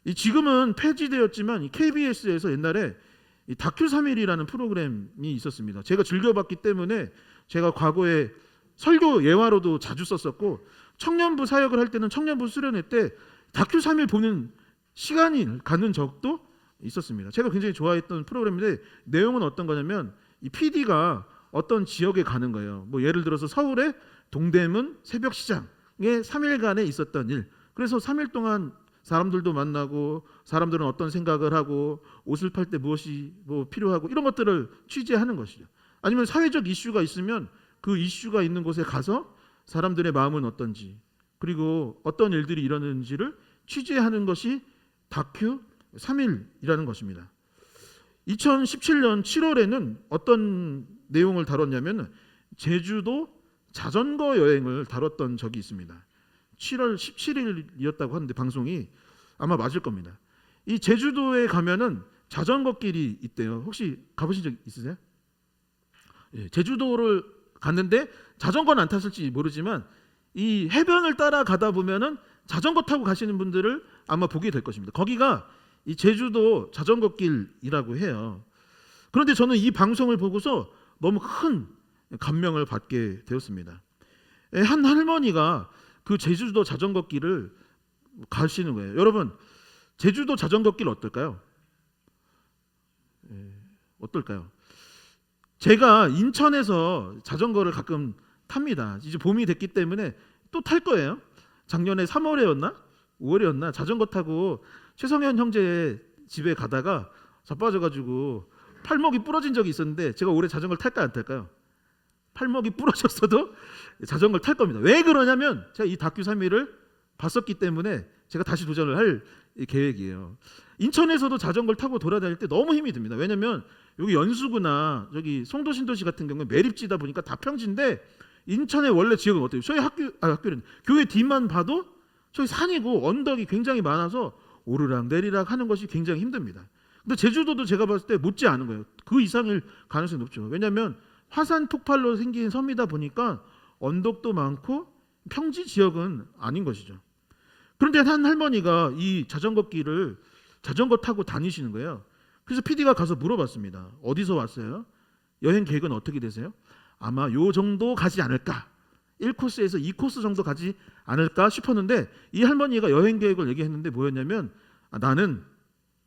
이 지금은 폐지되었지만 이 KBS에서 옛날에 이 다큐 3일이라는 프로그램이 있었습니다. 제가 즐겨봤기 때문에 제가 과거에 설교 예화로도 자주 썼었고, 청년부 사역을 할 때는 청년부 수련회 때 다큐 3일 보는 시간이 갖는 적도 있었습니다. 제가 굉장히 좋아했던 프로그램인데, 내용은 어떤 거냐면 이 PD가 어떤 지역에 가는 거예요. 뭐 예를 들어서 서울의 동대문 새벽시장에 3일간에 있었던 일. 그래서 3일 동안 사람들도 만나고, 사람들은 어떤 생각을 하고, 옷을 팔 때 무엇이 뭐 필요하고, 이런 것들을 취재하는 것이죠. 아니면 사회적 이슈가 있으면 그 이슈가 있는 곳에 가서 사람들의 마음은 어떤지, 그리고 어떤 일들이 일어나는지를 취재하는 것이 다큐 3일이라는 것입니다. 2017년 7월에는 어떤 내용을 다뤘냐면 제주도 자전거 여행을 다뤘던 적이 있습니다. 7월 17일이었다고 하는데 방송이 아마 맞을 겁니다. 이 제주도에 가면은 자전거 길이 있대요. 혹시 가보신 적 있으세요? 예, 제주도를 갔는데 자전거는 안 탔을지 모르지만 이 해변을 따라가다 보면은 자전거 타고 가시는 분들을 아마 보게 될 것입니다. 거기가 이 제주도 자전거 길이라고 해요. 그런데 저는 이 방송을 보고서 너무 큰 감명을 받게 되었습니다. 한 할머니가 그 제주도 자전거 길을 가시는 거예요. 여러분, 제주도 자전거 길 어떨까요? 어떨까요? 제가 인천에서 자전거를 가끔 탑니다. 이제 봄이 됐기 때문에 또 탈 거예요. 작년에 3월에였나? 5월이었나? 자전거 타고 최성현 형제 집에 가다가 자빠져가지고 팔목이 부러진 적이 있었는데, 제가 올해 자전거를 탈까요, 안 탈까요? 팔목이 부러졌어도 자전거를 탈 겁니다. 왜 그러냐면 제가 이 다큐 3일을 봤었기 때문에 제가 다시 도전을 할 계획이에요. 인천에서도 자전거를 타고 돌아다닐 때 너무 힘이 듭니다. 왜냐면 여기 연수구나 여기 송도 신도시 같은 경우는 매립지다 보니까 다 평지인데, 인천의 원래 지역은 어때요? 저희 학교는 교회 뒤만 봐도 저희 산이고 언덕이 굉장히 많아서 오르락 내리락 하는 것이 굉장히 힘듭니다. 근데 제주도도 제가 봤을 때 못지 않은 거예요. 그 이상일 가능성이 높죠. 왜냐하면 화산 폭발로 생긴 섬이다 보니까 언덕도 많고 평지 지역은 아닌 것이죠. 그런데 한 할머니가 이 자전거 길을 자전거 타고 다니시는 거예요. 그래서 PD가 가서 물어봤습니다. 어디서 왔어요? 여행 계획은 어떻게 되세요? 아마 요 정도 가지 않을까, 1코스에서 2코스 정도 가지 않을까 싶었는데, 이 할머니가 여행 계획을 얘기했는데 뭐였냐면, 나는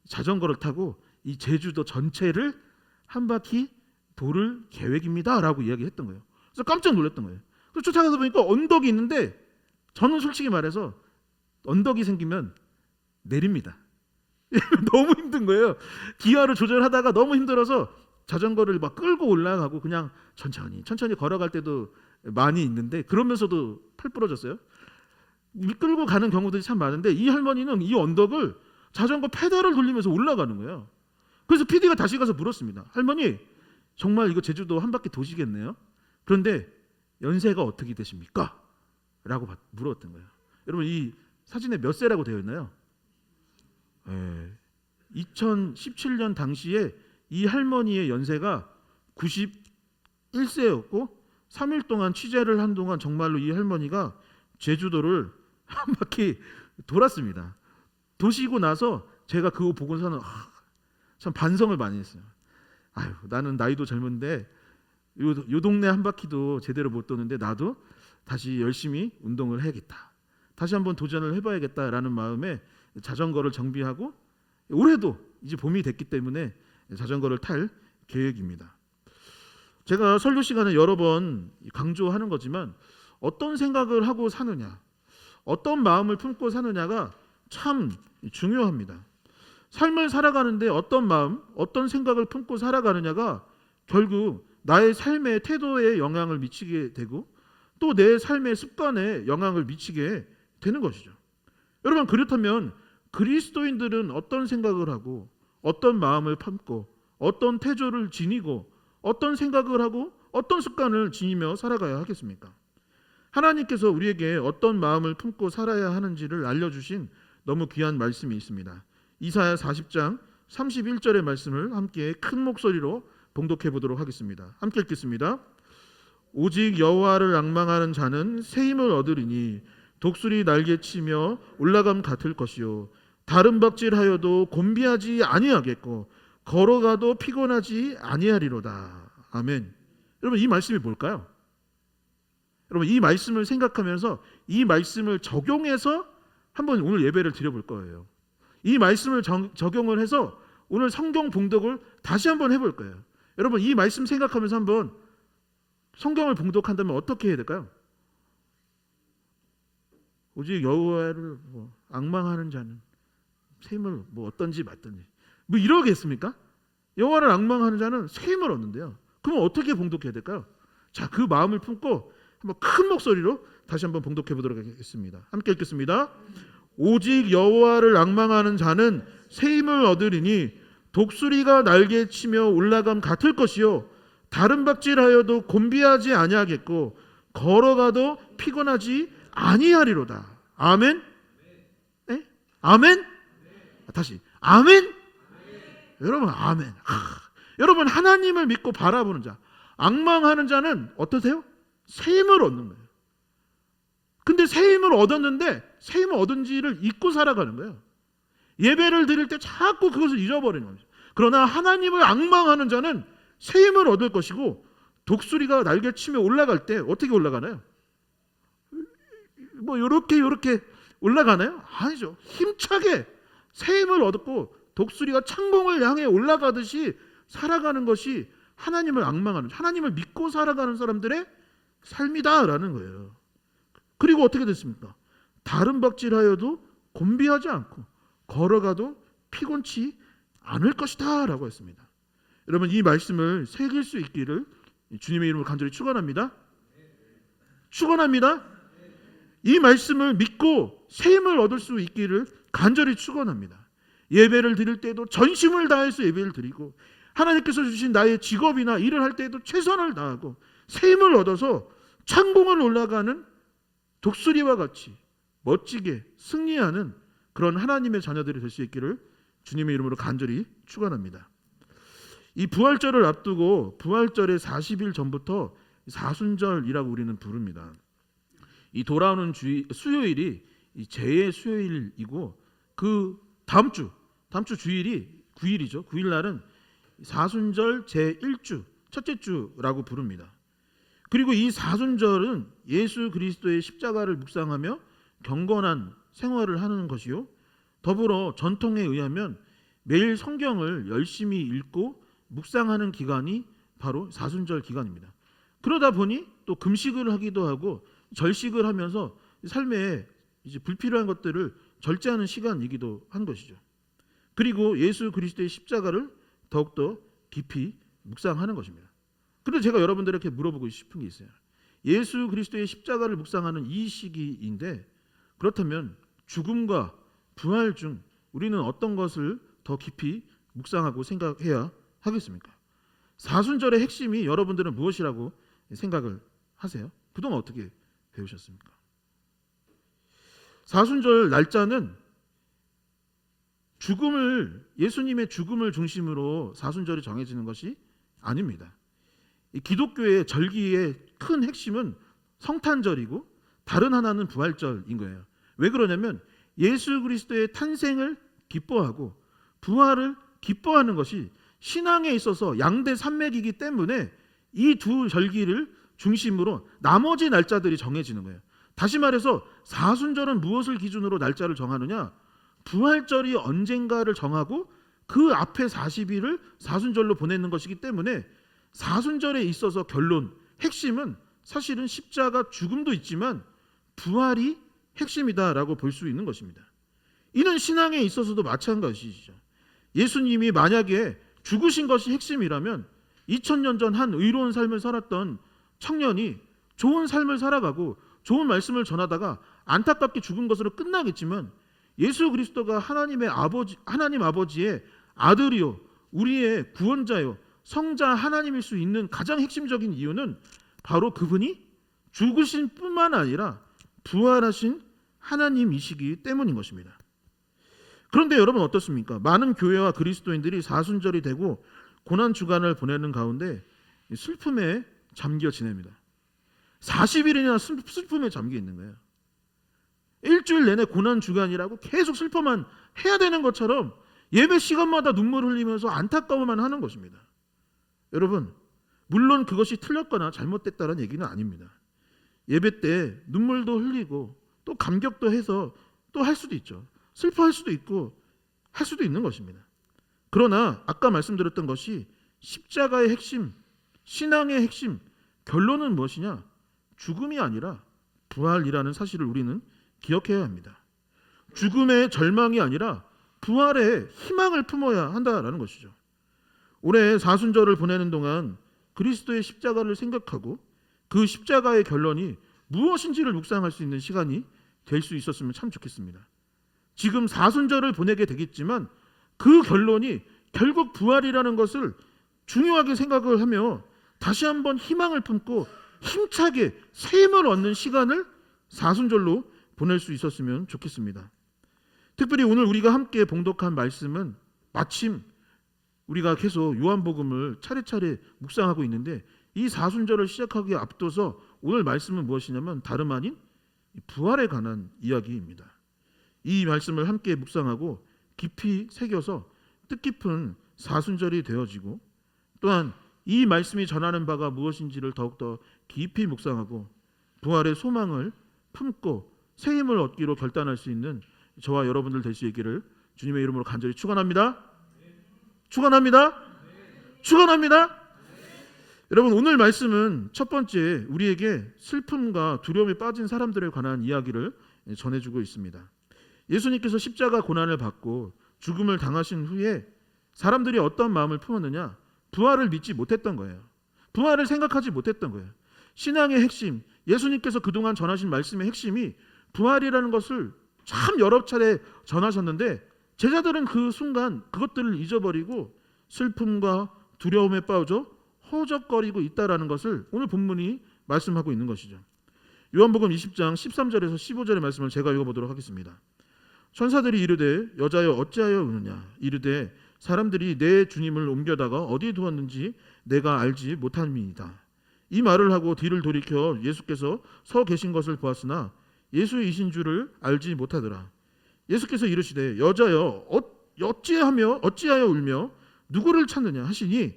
자전거를 타고 이 제주도 전체를 한 바퀴 도를 계획입니다 라고 이야기했던 거예요. 그래서 깜짝 놀랐던 거예요. 그래서 쫓아가서 보니까 언덕이 있는데, 저는 솔직히 말해서 언덕이 생기면 내립니다. 너무 힘든 거예요. 기아를 조절하다가 너무 힘들어서 자전거를 막 끌고 올라가고 그냥 천천히 걸어갈 때도 많이 있는데, 그러면서도 팔 부러졌어요. 끌고 가는 경우들이 참 많은데, 이 할머니는 이 언덕을 자전거 페달을 돌리면서 올라가는 거예요. 그래서 PD가 다시 가서 물었습니다. 할머니, 정말 이거 제주도 한 바퀴 도시겠네요? 그런데 연세가 어떻게 되십니까? 라고 물었던 거예요. 여러분, 이 사진에 몇 세라고 되어 있나요? 2017년 당시에 이 할머니의 연세가 91세였고 3일 동안 취재를 한 동안 정말로 이 할머니가 제주도를 한 바퀴 돌았습니다. 도시고 나서 제가 그거 보고서는 참 반성을 많이 했어요. 아유, 나는 나이도 젊은데 요 동네 한 바퀴도 제대로 못 도는데 나도 다시 열심히 운동을 해야겠다, 다시 한번 도전을 해봐야겠다라는 마음에 자전거를 정비하고, 올해도 이제 봄이 됐기 때문에 자전거를 탈 계획입니다. 제가 설교 시간에 여러 번 강조하는 거지만, 어떤 생각을 하고 사느냐, 어떤 마음을 품고 사느냐가 참 중요합니다. 삶을 살아가는데 어떤 마음, 어떤 생각을 품고 살아가느냐가 결국 나의 삶의 태도에 영향을 미치게 되고, 또 내 삶의 습관에 영향을 미치게 되는 것이죠. 여러분, 그렇다면 그리스도인들은 어떤 생각을 하고, 어떤 마음을 품고, 어떤 태도를 지니고, 어떤 생각을 하고, 어떤 습관을 지니며 살아가야 하겠습니까? 하나님께서 우리에게 어떤 마음을 품고 살아야 하는지를 알려주신 너무 귀한 말씀이 있습니다. 이사야 40장 31절의 말씀을 함께 큰 목소리로 봉독해 보도록 하겠습니다. 함께 읽겠습니다. 오직 여호와를 앙망하는 자는 새 힘을 얻으리니 독수리 날개치며 올라감 같을 것이요 다른 박질하여도 곤비하지 아니하겠고 걸어가도 피곤하지 아니하리로다. 아멘. 여러분 이 말씀이 뭘까요? 여러분 이 말씀을 생각하면서 이 말씀을 적용해서 한번 오늘 예배를 드려볼 거예요. 이 말씀을 적용을 해서 오늘 성경 봉독을 다시 한번 해볼 거예요. 여러분 이 말씀 생각하면서 한번 성경을 봉독한다면 어떻게 해야 될까요? 오직 여호와를 앙망하는 자는 샘을 어떤지 맞든지 이러겠습니까? 여호와를 앙망하는 자는 샘을 얻는데요. 그럼 어떻게 봉독해야 될까요? 자, 그 마음을 품고 한번 큰 목소리로 다시 한번 봉독해 보도록 하겠습니다. 함께 읽겠습니다. 오직 여호와를 앙망하는 자는 새 힘을 얻으리니 독수리가 날개치며 올라감 같을 것이요 다른 박질하여도 곤비하지 아니하겠고 걸어가도 피곤하지 아니하리로다. 아멘? 네? 아멘? 다시 아멘? 여러분 아멘. 여러분 하나님을 믿고 바라보는 자, 앙망하는 자는 어떠세요? 새 힘을 얻는 거예요. 근데 새 힘을 얻었는데 새 힘을 얻은지를 잊고 살아가는 거예요. 예배를 드릴 때 자꾸 그것을 잊어버리는 거죠. 그러나 하나님을 앙망하는 자는 새 힘을 얻을 것이고 독수리가 날개치며 올라갈 때 어떻게 올라가나요? 요렇게 올라가나요? 아니죠. 힘차게 새 힘을 얻고 독수리가 창공을 향해 올라가듯이 살아가는 것이 하나님을 앙망하는, 하나님을 믿고 살아가는 사람들의 삶이다라는 거예요. 그리고 어떻게 됐습니까? 다른 박질하여도 곤비하지 않고 걸어가도 피곤치 않을 것이다 라고 했습니다. 여러분 이 말씀을 새길 수 있기를 주님의 이름으로 간절히 축원합니다. 축원합니다. 이 말씀을 믿고 새 힘을 얻을 수 있기를 간절히 축원합니다. 예배를 드릴 때도 전심을 다해서 예배를 드리고 하나님께서 주신 나의 직업이나 일을 할 때도 최선을 다하고 새 힘을 얻어서 창공을 올라가는 독수리와 같이 멋지게 승리하는 그런 하나님의 자녀들이 될 수 있기를 주님의 이름으로 간절히 축원합니다. 이 부활절을 앞두고 부활절의 40일 전부터 사순절이라고 우리는 부릅니다. 이 돌아오는 수요일이 제의 수요일이고 그 다음 주 주일이 9일이죠. 9일 날은 사순절 제1주 첫째 주라고 부릅니다. 그리고 이 사순절은 예수 그리스도의 십자가를 묵상하며 경건한 생활을 하는 것이요 더불어 전통에 의하면 매일 성경을 열심히 읽고 묵상하는 기간이 바로 사순절 기간입니다. 그러다 보니 또 금식을 하기도 하고 절식을 하면서 삶에 이제 불필요한 것들을 절제하는 시간이기도 한 것이죠. 그리고 예수 그리스도의 십자가를 더욱더 깊이 묵상하는 것입니다. 그런데 제가 여러분들에게 물어보고 싶은 게 있어요. 예수 그리스도의 십자가를 묵상하는 이 시기인데 그렇다면 죽음과 부활 중 우리는 어떤 것을 더 깊이 묵상하고 생각해야 하겠습니까? 사순절의 핵심이 여러분들은 무엇이라고 생각을 하세요? 그동안 어떻게 배우셨습니까? 사순절 날짜는 예수님의 죽음을 중심으로 사순절이 정해지는 것이 아닙니다. 이 기독교의 절기의 큰 핵심은 성탄절이고 다른 하나는 부활절인 거예요. 왜 그러냐면 예수 그리스도의 탄생을 기뻐하고 부활을 기뻐하는 것이 신앙에 있어서 양대 산맥이기 때문에 이 두 절기를 중심으로 나머지 날짜들이 정해지는 거예요. 다시 말해서 사순절은 무엇을 기준으로 날짜를 정하느냐? 부활절이 언젠가를 정하고 그 앞에 40일을 사순절로 보내는 것이기 때문에 사순절에 있어서 결론, 핵심은 사실은 십자가 죽음도 있지만 부활이 핵심이다라고 볼 수 있는 것입니다. 이는 신앙에 있어서도 마찬가지죠. 예수님이 만약에 죽으신 것이 핵심이라면 2000년 전 한 의로운 삶을 살았던 청년이 좋은 삶을 살아가고 좋은 말씀을 전하다가 안타깝게 죽은 것으로 끝나겠지만 예수 그리스도가 하나님 아버지의 아들이요 우리의 구원자요 성자 하나님일 수 있는 가장 핵심적인 이유는 바로 그분이 죽으신 뿐만 아니라 부활하신 하나님이시기 때문인 것입니다. 그런데 여러분 어떻습니까? 많은 교회와 그리스도인들이 사순절이 되고 고난 주간을 보내는 가운데 슬픔에 잠겨 지냅니다. 40일이나 슬픔에 잠겨 있는 거예요. 일주일 내내 고난 주간이라고 계속 슬퍼만 해야 되는 것처럼 예배 시간마다 눈물 흘리면서 안타까워만 하는 것입니다. 여러분, 물론 그것이 틀렸거나 잘못됐다는 얘기는 아닙니다. 예배 때 눈물도 흘리고 또 감격도 해서 또 할 수도 있죠. 슬퍼할 수도 있고 할 수도 있는 것입니다. 그러나 아까 말씀드렸던 것이 십자가의 핵심, 신앙의 핵심, 결론은 무엇이냐? 죽음이 아니라 부활이라는 사실을 우리는 기억해야 합니다. 죽음의 절망이 아니라 부활의 희망을 품어야 한다라는 것이죠. 올해 사순절을 보내는 동안 그리스도의 십자가를 생각하고 그 십자가의 결론이 무엇인지를 묵상할 수 있는 시간이 될 수 있었으면 참 좋겠습니다. 지금 사순절을 보내게 되겠지만 그 결론이 결국 부활이라는 것을 중요하게 생각을 하며 다시 한번 희망을 품고 힘차게 새 힘을 얻는 시간을 사순절로 보낼 수 있었으면 좋겠습니다. 특별히 오늘 우리가 함께 봉독한 말씀은 마침 우리가 계속 요한복음을 차례차례 묵상하고 있는데 이 사순절을 시작하기에 앞서서 오늘 말씀은 무엇이냐면 다름 아닌 부활에 관한 이야기입니다. 이 말씀을 함께 묵상하고 깊이 새겨서 뜻깊은 사순절이 되어지고 또한 이 말씀이 전하는 바가 무엇인지를 더욱더 깊이 묵상하고 부활의 소망을 품고 새 힘을 얻기로 결단할 수 있는 저와 여러분들 될 수 있기를 주님의 이름으로 간절히 축원합니다. 축원합니다. 축원합니다. 여러분, 오늘 말씀은 첫 번째 우리에게 슬픔과 두려움에 빠진 사람들에 관한 이야기를 전해주고 있습니다. 예수님께서 십자가 고난을 받고 죽음을 당하신 후에 사람들이 어떤 마음을 품었느냐? 부활을 믿지 못했던 거예요. 부활을 생각하지 못했던 거예요. 신앙의 핵심, 예수님께서 그동안 전하신 말씀의 핵심이 부활이라는 것을 참 여러 차례 전하셨는데 제자들은 그 순간 그것들을 잊어버리고 슬픔과 두려움에 빠져 허우적거리고 있다라는 것을 오늘 본문이 말씀하고 있는 것이죠. 요한복음 20장 13절에서 15절의 말씀을 제가 읽어보도록 하겠습니다. 천사들이 이르되 여자여 어찌하여 우느냐? 이르되 사람들이 내 주님을 옮겨다가 어디에 두었는지 내가 알지 못함이니이다. 이 말을 하고 뒤를 돌이켜 예수께서 서 계신 것을 보았으나 예수이신 줄을 알지 못하더라. 예수께서 이르시되 여자여 어찌하여 울며 누구를 찾느냐 하시니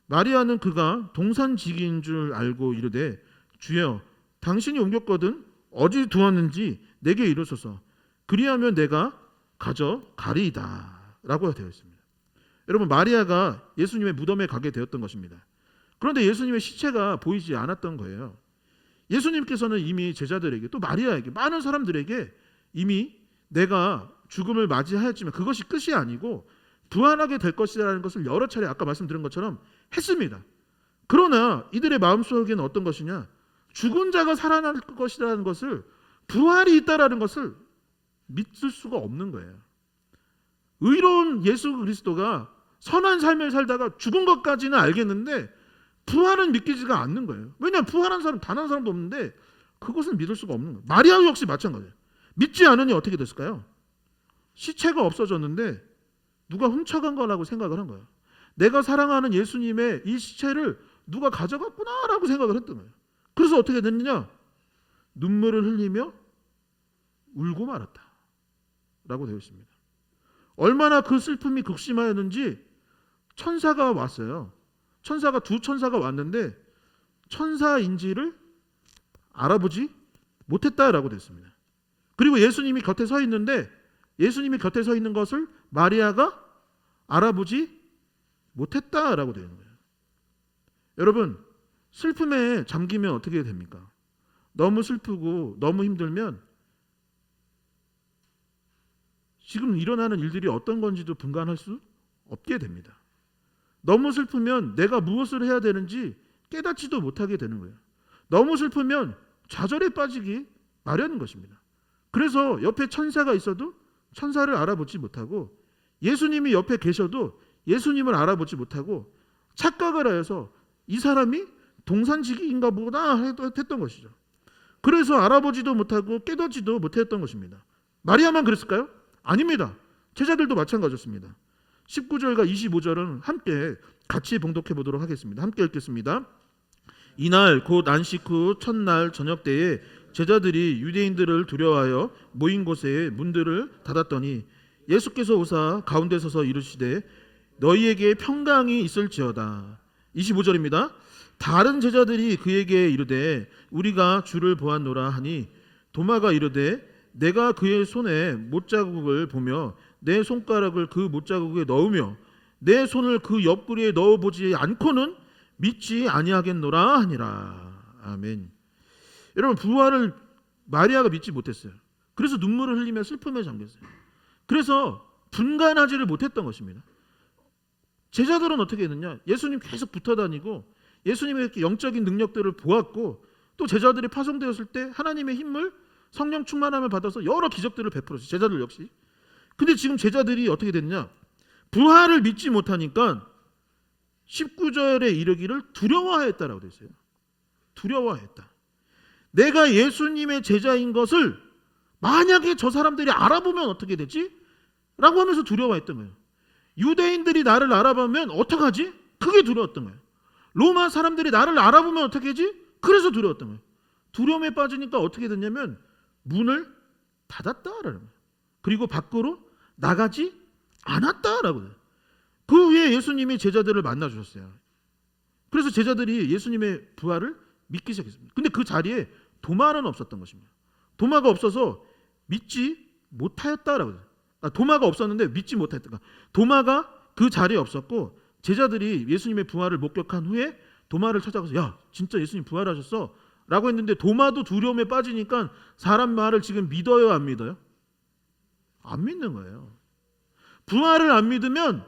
마리아는 그가 동산지기인 줄 알고 이르되 주여 당신이 옮겼거든 어디 두었는지 내게 이르소서 그리하면 내가 가져가리이다 라고 되어 있습니다. 여러분, 마리아가 예수님의 무덤에 가게 되었던 것입니다. 그런데 예수님의 시체가 보이지 않았던 거예요. 예수님께서는 이미 제자들에게 또 마리아에게 많은 사람들에게 이미 내가 죽음을 맞이하였지만 그것이 끝이 아니고 부활하게 될 것이라는 것을 여러 차례 아까 말씀드린 것처럼 했습니다. 그러나 이들의 마음속에는 어떤 것이냐? 죽은 자가 살아날 것이라는 것을, 부활이 있다라는 것을 믿을 수가 없는 거예요. 의로운 예수 그리스도가 선한 삶을 살다가 죽은 것까지는 알겠는데 부활은 믿기지가 않는 거예요. 왜냐하면 부활한 사람 단 한 사람도 없는데 그것을 믿을 수가 없는 거예요. 마리아 역시 마찬가지예요. 믿지 않으니 어떻게 됐을까요? 시체가 없어졌는데 누가 훔쳐간 거라고 생각을 한 거예요. 내가 사랑하는 예수님의 이 시체를 누가 가져갔구나라고 생각을 했던 거예요. 그래서 어떻게 됐느냐? 눈물을 흘리며 울고 말았다 라고 되어 있습니다. 얼마나 그 슬픔이 극심하였는지 천사가 왔어요. 두 천사가 왔는데 천사인지를 알아보지 못했다라고 됐습니다. 그리고 예수님이 곁에 서 있는데 예수님이 곁에 서 있는 것을 마리아가 알아보지 못했다라고 되는 거예요. 여러분, 슬픔에 잠기면 어떻게 됩니까? 너무 슬프고 너무 힘들면 지금 일어나는 일들이 어떤 건지도 분간할 수 없게 됩니다. 너무 슬프면 내가 무엇을 해야 되는지 깨닫지도 못하게 되는 거예요. 너무 슬프면 좌절에 빠지기 마련인 것입니다. 그래서 옆에 천사가 있어도 천사를 알아보지 못하고 예수님이 옆에 계셔도 예수님을 알아보지 못하고 착각을 하여서 이 사람이 동산지기인가 보다 했던 것이죠. 그래서 알아보지도 못하고 깨닫지도 못했던 것입니다. 마리아만 그랬을까요? 아닙니다. 제자들도 마찬가지였습니다. 19절과 25절은 함께 같이 봉독해 보도록 하겠습니다. 함께 읽겠습니다. 이날 곧 안식 후 첫날 저녁 때에 제자들이 유대인들을 두려워하여 모인 곳에 문들을 닫았더니 예수께서 오사 가운데 서서 이르시되 너희에게 평강이 있을지어다. 25절입니다. 다른 제자들이 그에게 이르되 우리가 주를 보았노라 하니 도마가 이르되 내가 그의 손에 못자국을 보며 내 손가락을 그 못자국에 넣으며 내 손을 그 옆구리에 넣어보지 않고는 믿지 아니하겠노라 하니라. 아멘. 여러분, 부활을 마리아가 믿지 못했어요. 그래서 눈물을 흘리며 슬픔에 잠겼어요. 그래서 분간하지를 못했던 것입니다. 제자들은 어떻게 했느냐? 예수님 계속 붙어 다니고 예수님의 영적인 능력들을 보았고 또 제자들이 파송되었을 때 하나님의 힘을 성령 충만함을 받아서 여러 기적들을 베풀었어요. 제자들 역시. 근데 지금 제자들이 어떻게 됐냐? 부활을 믿지 못하니까 19절에 이르기를 두려워하였다라고 되어 있어요. 두려워하였다. 내가 예수님의 제자인 것을 만약에 저 사람들이 알아보면 어떻게 되지? 라고 하면서 두려워했던 거예요. 유대인들이 나를 알아보면 어떡하지? 그게 두려웠던 거예요. 로마 사람들이 나를 알아보면 어떻게 하지? 그래서 두려웠던 거예요. 두려움에 빠지니까 어떻게 됐냐면 문을 닫았다라는 거예요. 그리고 밖으로 나가지 않았다라고 해요. 그 위에 예수님이 제자들을 만나 주셨어요. 그래서 제자들이 예수님의 부활을 믿기 시작했습니다. 근데 그 자리에 도마는 없었던 것입니다. 도마가 없어서 믿지 못하였다라고 해요. 도마가 없었는데 믿지 못했다. 도마가 그 자리에 없었고 제자들이 예수님의 부활을 목격한 후에 도마를 찾아가서 야 진짜 예수님 부활하셨어? 라고 했는데 도마도 두려움에 빠지니까 사람 말을 지금 믿어요 안 믿어요? 안 믿는 거예요. 부활을 안 믿으면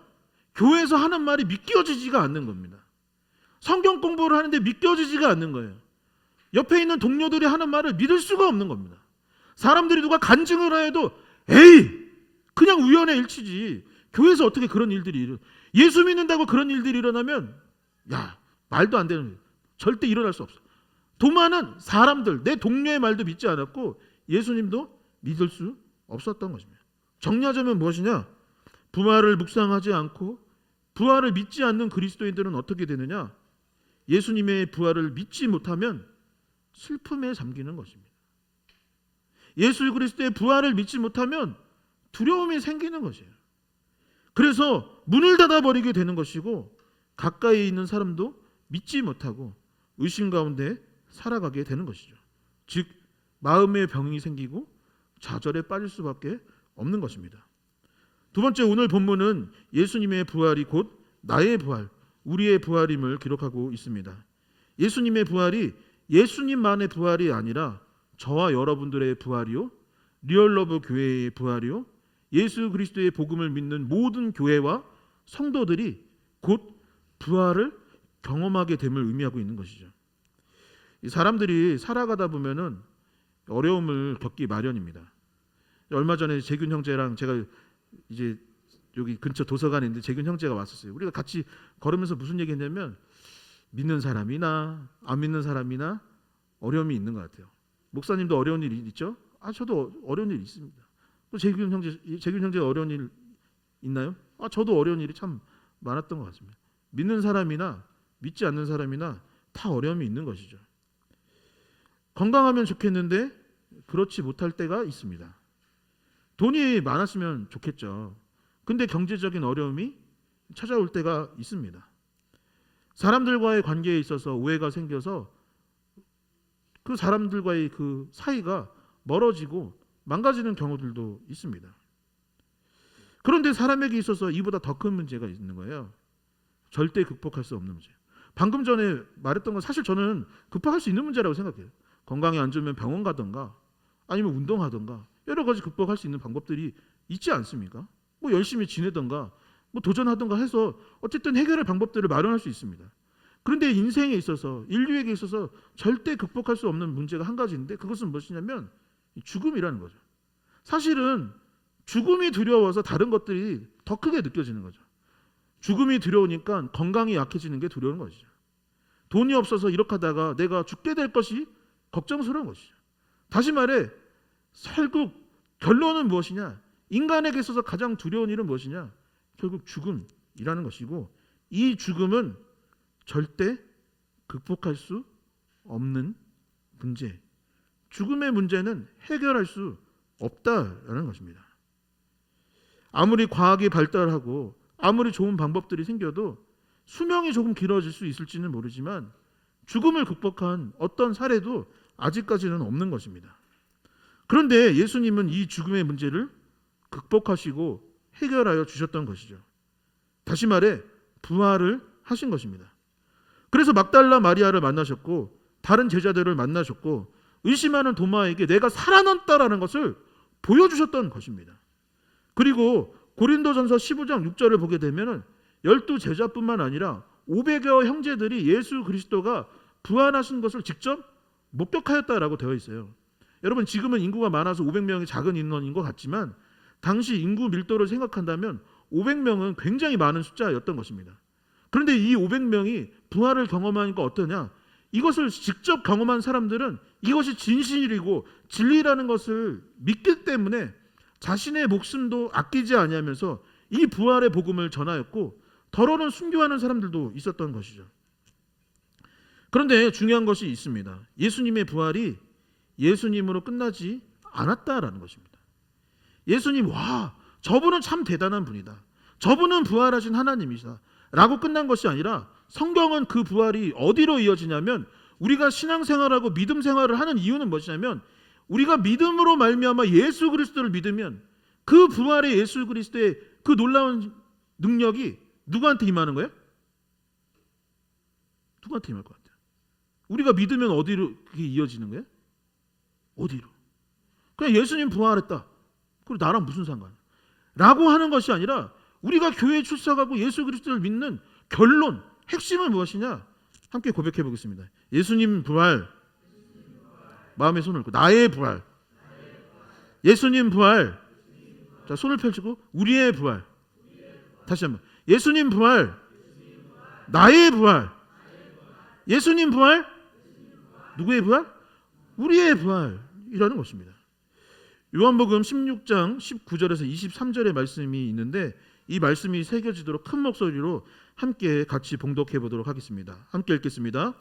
교회에서 하는 말이 믿겨지지가 않는 겁니다. 성경 공부를 하는데 믿겨지지가 않는 거예요. 옆에 있는 동료들이 하는 말을 믿을 수가 없는 겁니다. 사람들이 누가 간증을 해도 에이 그냥 우연의 일치지. 교회에서 어떻게 그런 일들이 일어나? 예수 믿는다고 그런 일들이 일어나면 야 말도 안 되는 거예요. 절대 일어날 수 없어. 도마는 사람들 내 동료의 말도 믿지 않았고 예수님도 믿을 수 없었던 것입니다. 정리하자면 무엇이냐? 부활을 묵상하지 않고 부활을 믿지 않는 그리스도인들은 어떻게 되느냐? 예수님의 부활을 믿지 못하면 슬픔에 잠기는 것입니다. 예수 그리스도의 부활을 믿지 못하면 두려움이 생기는 것이에요. 그래서 문을 닫아버리게 되는 것이고 가까이 있는 사람도 믿지 못하고 의심 가운데 살아가게 되는 것이죠. 즉 마음의 병이 생기고 좌절에 빠질 수밖에 없는 것입니다. 두 번째, 오늘 본문은 예수님의 부활이 곧 나의 부활, 우리의 부활임을 기록하고 있습니다. 예수님의 부활이 예수님만의 부활이 아니라 저와 여러분들의 부활이요, 리얼러브 교회의 부활이요, 예수 그리스도의 복음을 믿는 모든 교회와 성도들이 곧 부활을 경험하게 됨을 의미하고 있는 것이죠. 이 사람들이 살아가다 보면은 어려움을 겪기 마련입니다. 얼마 전에 재균 형제랑 제가 이제 여기 근처 도서관에 있는데 재균 형제가 왔었어요. 우리가 같이 걸으면서 무슨 얘기했냐면 믿는 사람이나 안 믿는 사람이나 어려움이 있는 것 같아요. 목사님도 어려운 일 있죠? 저도 어려운 일 있습니다. 또 재균 형제 어려운 일 있나요? 저도 어려운 일이 참 많았던 것 같습니다. 믿는 사람이나 믿지 않는 사람이나 다 어려움이 있는 것이죠. 건강하면 좋겠는데 그렇지 못할 때가 있습니다. 돈이 많았으면 좋겠죠. 근데 경제적인 어려움이 찾아올 때가 있습니다. 사람들과의 관계에 있어서 오해가 생겨서 그 사람들과의 그 사이가 멀어지고 망가지는 경우들도 있습니다. 그런데 사람에게 있어서 이보다 더 큰 문제가 있는 거예요. 절대 극복할 수 없는 문제. 방금 전에 말했던 건 사실 저는 극복할 수 있는 문제라고 생각해요. 건강이 안 좋으면 병원 가든가 아니면 운동하든가 여러 가지 극복할 수 있는 방법들이 있지 않습니까? 뭐 열심히 지내든가 뭐 도전하든가 해서 어쨌든 해결할 방법들을 마련할 수 있습니다. 그런데 인생에 있어서 인류에게 있어서 절대 극복할 수 없는 문제가 한 가지인데 그것은 무엇이냐면 죽음이라는 거죠. 사실은 죽음이 두려워서 다른 것들이 더 크게 느껴지는 거죠. 죽음이 두려우니까 건강이 약해지는 게 두려운 것이죠. 돈이 없어서 이렇게 하다가 내가 죽게 될 것이 걱정스러운 것이죠. 다시 말해 결국 결론은 무엇이냐? 인간에게 있어서 가장 두려운 일은 무엇이냐? 결국 죽음이라는 것이고 이 죽음은 절대 극복할 수 없는 문제, 죽음의 문제는 해결할 수 없다라는 것입니다. 아무리 과학이 발달하고 아무리 좋은 방법들이 생겨도 수명이 조금 길어질 수 있을지는 모르지만 죽음을 극복한 어떤 사례도 아직까지는 없는 것입니다. 그런데 예수님은 이 죽음의 문제를 극복하시고 해결하여 주셨던 것이죠. 다시 말해 부활을 하신 것입니다. 그래서 막달라 마리아를 만나셨고 다른 제자들을 만나셨고 의심하는 도마에게 내가 살아났다라는 것을 보여주셨던 것입니다. 그리고 고린도전서 15장 6절을 보게 되면 12 제자뿐만 아니라 500여 형제들이 예수 그리스도가 부활하신 것을 직접 목격하였다라고 되어 있어요. 여러분 지금은 인구가 많아서 500명이 작은 인원인 것 같지만 당시 인구 밀도를 생각한다면 500명은 굉장히 많은 숫자였던 것입니다. 그런데 이 500명이 부활을 경험하니까 어떠냐? 이것을 직접 경험한 사람들은 이것이 진실이고 진리라는 것을 믿기 때문에 자신의 목숨도 아끼지 아니하면서 이 부활의 복음을 전하였고 더러는 순교하는 사람들도 있었던 것이죠. 그런데 중요한 것이 있습니다. 예수님의 부활이 예수님으로 끝나지 않았다라는 것입니다. 예수님 와 저분은 참 대단한 분이다. 저분은 부활하신 하나님이시다 라고 끝난 것이 아니라 성경은 그 부활이 어디로 이어지냐면 우리가 신앙생활하고 믿음 생활을 하는 이유는 무엇이냐면 우리가 믿음으로 말미암아 예수 그리스도를 믿으면 그 부활의 예수 그리스도의 그 놀라운 능력이 누구한테 임하는 거예요? 누구한테 임할 것 같아요? 우리가 믿으면 어디로 그게 이어지는 거예요? 어디로? 그냥 예수님 부활했다. 그리고 나랑 무슨 상관이야? 라고 하는 것이 아니라 우리가 교회에 출석하고 예수 그리스도를 믿는 결론, 핵심은 무엇이냐? 함께 고백해 보겠습니다. 예수님 부활, 마음에 손을 얹고 나의 부활, 예수님 부활. 자 손을 펼치고 우리의 부활. 다시 한번 예수님 부활, 나의 부활. 예수님 부활, 누구의 부활? 우리의 부활이라는 것입니다. 요한복음 16장 19절에서 23절의 말씀이 있는데 이 말씀이 새겨지도록 큰 목소리로 함께 같이 봉독해 보도록 하겠습니다. 함께 읽겠습니다.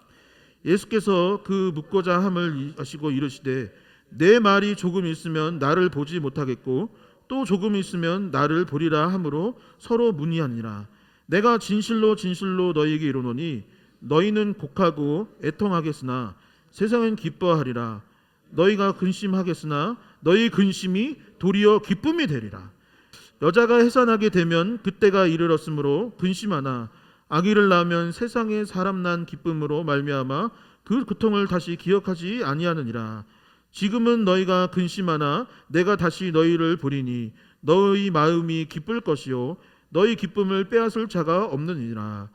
예수께서 그 묻고자 함을 하시고 이르시되 내 말이 조금 있으면 나를 보지 못하겠고 또 조금 있으면 나를 보리라 하므로 서로 문의하니라. 내가 진실로 진실로 너희에게 이르노니 너희는 곡하고 애통하겠으나 세상은 기뻐하리라. 너희가 근심하겠으나 너희 근심이 도리어 기쁨이 되리라. 여자가 해산하게 되면 그때가 이르렀으므로 근심하나 아기를 낳으면 세상에 사람 난 기쁨으로 말미암아 그 고통을 다시 기억하지 아니하느니라. 지금은 너희가 근심하나 내가 다시 너희를 보리니 너희 마음이 기쁠 것이요 너희 기쁨을 빼앗을 자가 없느니라.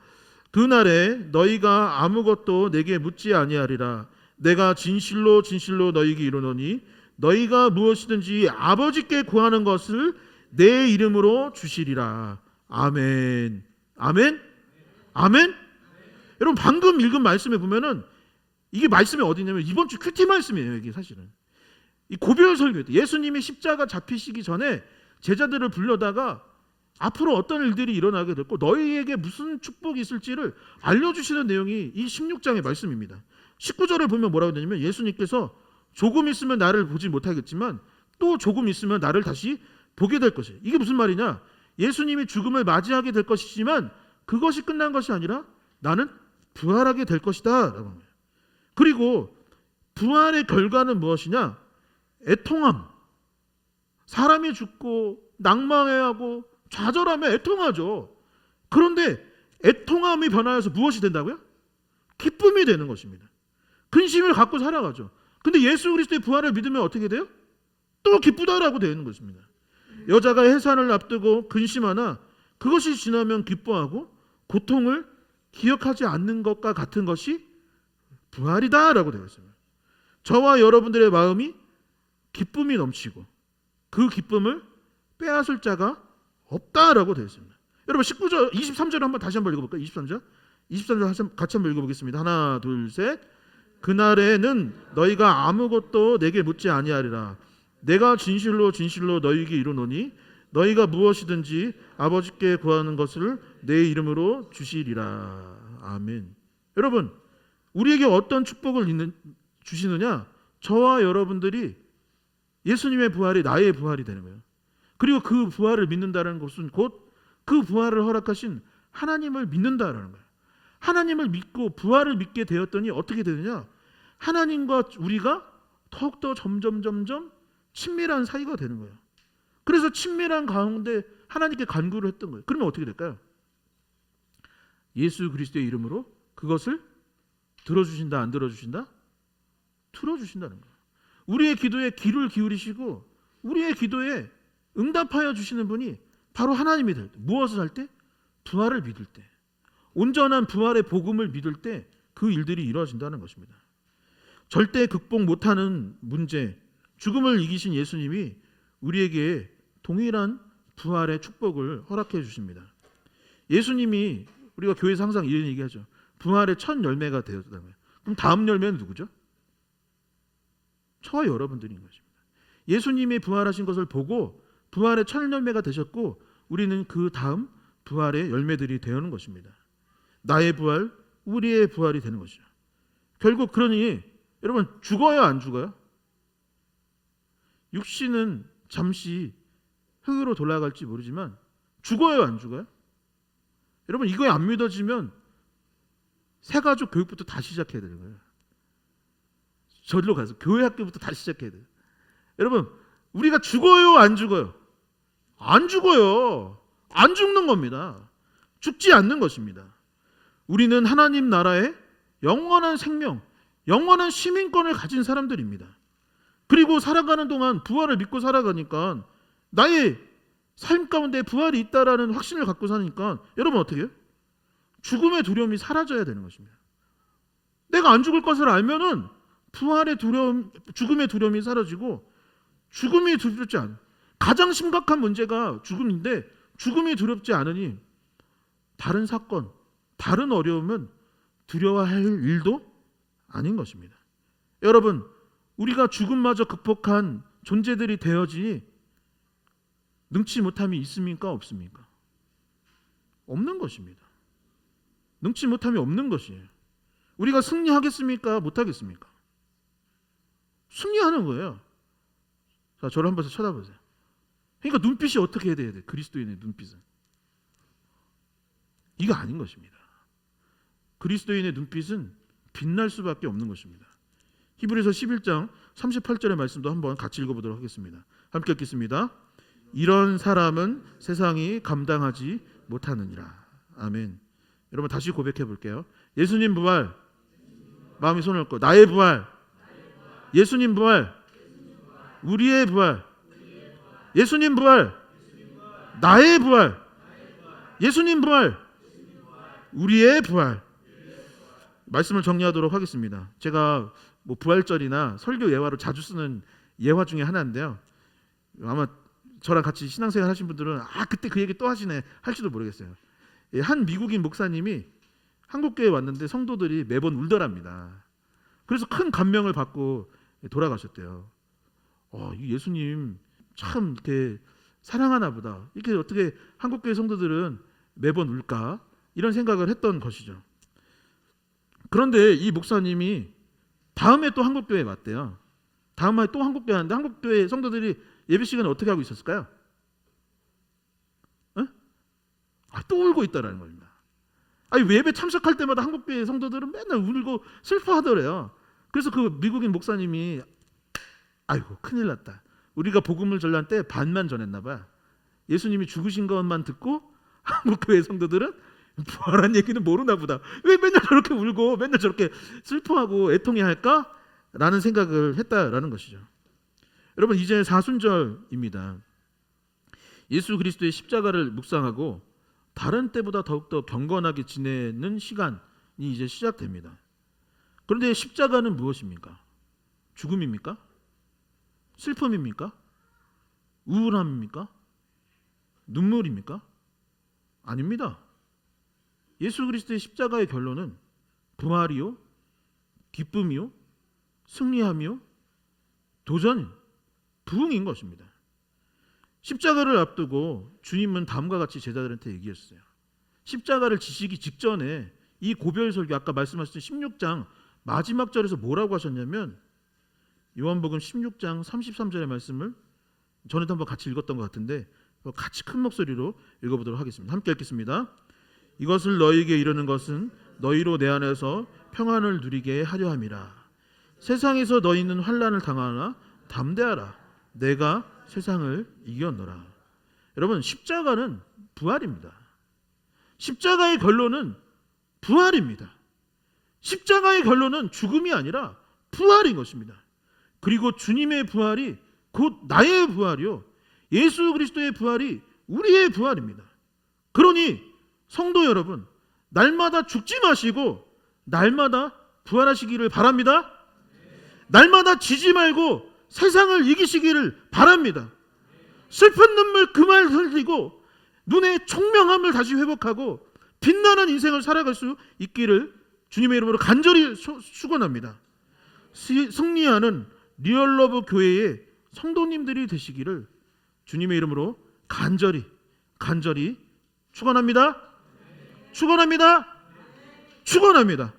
그날에 너희가 아무것도 내게 묻지 아니하리라. 내가 진실로 진실로 너희에게 이르노니 너희가 무엇이든지 아버지께 구하는 것을 내 이름으로 주시리라. 아멘. 아멘. 아멘. 여러분 방금 읽은 말씀에 보면은 이게 말씀이 어디냐면 이번 주 큐티 말씀이에요. 이게 사실은 이 고별 설교 때 예수님이 십자가 잡히시기 전에 제자들을 불러다가 앞으로 어떤 일들이 일어나게 됐고 너희에게 무슨 축복이 있을지를 알려주시는 내용이 이 16장의 말씀입니다. 19절을 보면 뭐라고 되냐면 예수님께서 조금 있으면 나를 보지 못하겠지만 또 조금 있으면 나를 다시 보게 될 것이에요. 이게 무슨 말이냐? 예수님이 죽음을 맞이하게 될 것이지만 그것이 끝난 것이 아니라 나는 부활하게 될 것이다 라고 합니다. 그리고 부활의 결과는 무엇이냐? 애통함. 사람이 죽고 낭망해하고 좌절하면 애통하죠. 그런데 애통함이 변화해서 무엇이 된다고요? 기쁨이 되는 것입니다. 근심을 갖고 살아가죠. 근데 예수 그리스도의 부활을 믿으면 어떻게 돼요? 또 기쁘다라고 되는 것입니다. 여자가 해산을 앞두고 근심하나 그것이 지나면 기뻐하고 고통을 기억하지 않는 것과 같은 것이 부활이다라고 되어 있습니다. 저와 여러분들의 마음이 기쁨이 넘치고 그 기쁨을 빼앗을 자가 없다라고 되어 있습니다. 여러분 19절, 23절을 한번 다시 한번 읽어볼까요? 23절 같이 한번 읽어보겠습니다. 하나, 둘, 셋. 그날에는 너희가 아무것도 내게 묻지 아니하리라. 내가 진실로 진실로 너희에게 이르노니 너희가 무엇이든지 아버지께 구하는 것을 내 이름으로 주시리라. 아멘. 여러분 우리에게 어떤 축복을 주시느냐? 저와 여러분들이 예수님의 부활이 나의 부활이 되는 거예요. 그리고 그 부활을 믿는다는 것은 곧 그 부활을 허락하신 하나님을 믿는다라는 거예요. 하나님을 믿고 부활을 믿게 되었더니 어떻게 되느냐? 하나님과 우리가 더욱더 점점 친밀한 사이가 되는 거예요. 그래서 친밀한 가운데 하나님께 간구를 했던 거예요. 그러면 어떻게 될까요? 예수 그리스도의 이름으로 그것을 들어주신다, 안 들어주신다? 들어주신다는 거예요. 우리의 기도에 귀를 기울이시고 우리의 기도에 응답하여 주시는 분이 바로 하나님이 될 때. 무엇을 할 때? 부활을 믿을 때. 온전한 부활의 복음을 믿을 때 그 일들이 이루어진다는 것입니다. 절대 극복 못하는 문제, 죽음을 이기신 예수님이 우리에게 동일한 부활의 축복을 허락해 주십니다. 예수님이 우리가 교회에서 항상 이런 얘기하죠. 부활의 첫 열매가 되었다면. 그럼 다음 열매는 누구죠? 저와 여러분들인 것입니다. 예수님이 부활하신 것을 보고 부활의 첫 열매가 되셨고 우리는 그 다음 부활의 열매들이 되는 것입니다. 나의 부활, 우리의 부활이 되는 것이죠. 결국 그러니 여러분 죽어요, 안 죽어요? 육신은 잠시 흙으로 돌아갈지 모르지만 죽어요, 안 죽어요? 여러분 이거에 안 믿어지면 새가족 교육부터 다시 시작해야 되는 거예요. 저리로 가서 교회 학교부터 다시 시작해야 돼요. 여러분 우리가 죽어요, 안 죽어요? 안 죽어요. 안 죽는 겁니다. 죽지 않는 것입니다. 우리는 하나님 나라의 영원한 생명, 영원한 시민권을 가진 사람들입니다. 그리고 살아가는 동안 부활을 믿고 살아가니까 나의 삶 가운데 부활이 있다라는 확신을 갖고 사니까 여러분 어떻게 해요? 죽음의 두려움이 사라져야 되는 것입니다. 내가 안 죽을 것을 알면은 부활의 두려움, 죽음의 두려움이 사라지고 죽음이 두렵지 않아요. 가장 심각한 문제가 죽음인데 죽음이 두렵지 않으니 다른 사건, 다른 어려움은 두려워할 일도 아닌 것입니다. 여러분, 우리가 죽음마저 극복한 존재들이 되어지니 능치 못함이 있습니까? 없습니까? 없는 것입니다. 능치 못함이 없는 것이에요. 우리가 승리하겠습니까? 못하겠습니까? 승리하는 거예요. 자, 저를 한 번 더 쳐다보세요. 그러니까 눈빛이 어떻게 해야 돼? 그리스도인의 눈빛은. 이거 아닌 것입니다. 그리스도인의 눈빛은 빛날 수밖에 없는 것입니다. 히브리서 11장 38절의 말씀도 한번 같이 읽어보도록 하겠습니다. 함께 읽겠습니다. 이런 사람은 세상이 감당하지 못하느니라. 아멘. 여러분 다시 고백해 볼게요. 예수님 부활, 마음에 손을 얹고 나의 부활, 예수님 부활, 우리의 부활, 예수님 부활, 나의 부활, 예수님 부활, 우리의 부활. 말씀을 정리하도록 하겠습니다. 제가 뭐 부활절이나 설교 예화로 자주 쓰는 예화 중에 하나인데요. 아마 저랑 같이 신앙생활 하신 분들은 그때 그 얘기 또 하시네 할지도 모르겠어요. 한 미국인 목사님이 한국교회에 왔는데 성도들이 매번 울더랍니다. 그래서 큰 감명을 받고 돌아가셨대요. 예수님 참 이렇게 사랑하나 보다. 이렇게 어떻게 한국교회 성도들은 매번 울까? 이런 생각을 했던 것이죠. 그런데 이 목사님이 다음에 또 한국교회에 왔대요. 다음에 또 한국교회 왔는데 한국교회 성도들이 예배 시간에 어떻게 하고 있었을까요? 또 울고 있다라는 겁니다. 예배 참석할 때마다 한국교회 성도들은 맨날 울고 슬퍼하더래요. 그래서 그 미국인 목사님이 아이고 큰일 났다. 우리가 복음을 전할 때 반만 전했나 봐. 예수님이 죽으신 것만 듣고 한국교회 성도들은 부활한 얘기는 모르나 보다. 왜 맨날 저렇게 울고 맨날 저렇게 슬퍼하고 애통해야 할까? 라는 생각을 했다라는 것이죠. 여러분 이제 사순절입니다. 예수 그리스도의 십자가를 묵상하고 다른 때보다 더욱더 경건하게 지내는 시간이 이제 시작됩니다. 그런데 십자가는 무엇입니까? 죽음입니까? 슬픔입니까? 우울함입니까? 눈물입니까? 아닙니다. 예수 그리스도의 십자가의 결론은 부활이요, 기쁨이요, 승리함이요, 도전, 부흥인 것입니다. 십자가를 앞두고 주님은 다음과 같이 제자들한테 얘기했어요. 십자가를 지시기 직전에 이 고별 설교 아까 말씀하셨던 16장 마지막 절에서 뭐라고 하셨냐면 요한복음 16장 33절의 말씀을 전에도 한번 같이 읽었던 것 같은데 같이 큰 목소리로 읽어보도록 하겠습니다. 함께 읽겠습니다. 이것을 너희에게 이르는 것은 너희로 내 안에서 평안을 누리게 하려 함이라. 세상에서 너희는 환난을 당하나 담대하라. 내가 세상을 이겼노라. 여러분, 십자가는 부활입니다. 십자가의 결론은 부활입니다. 십자가의 결론은 죽음이 아니라 부활인 것입니다. 그리고 주님의 부활이 곧 나의 부활이요, 예수 그리스도의 부활이 우리의 부활입니다. 그러니 성도 여러분, 날마다 죽지 마시고 날마다 부활하시기를 바랍니다. 날마다 지지 말고 세상을 이기시기를 바랍니다. 슬픈 눈물 그만 흘리고 눈의 총명함을 다시 회복하고 빛나는 인생을 살아갈 수 있기를 주님의 이름으로 간절히 축원합니다. 승리하는 리얼러브 교회의 성도님들이 되시기를 주님의 이름으로 간절히 축원합니다. 축원합니다. 축원합니다.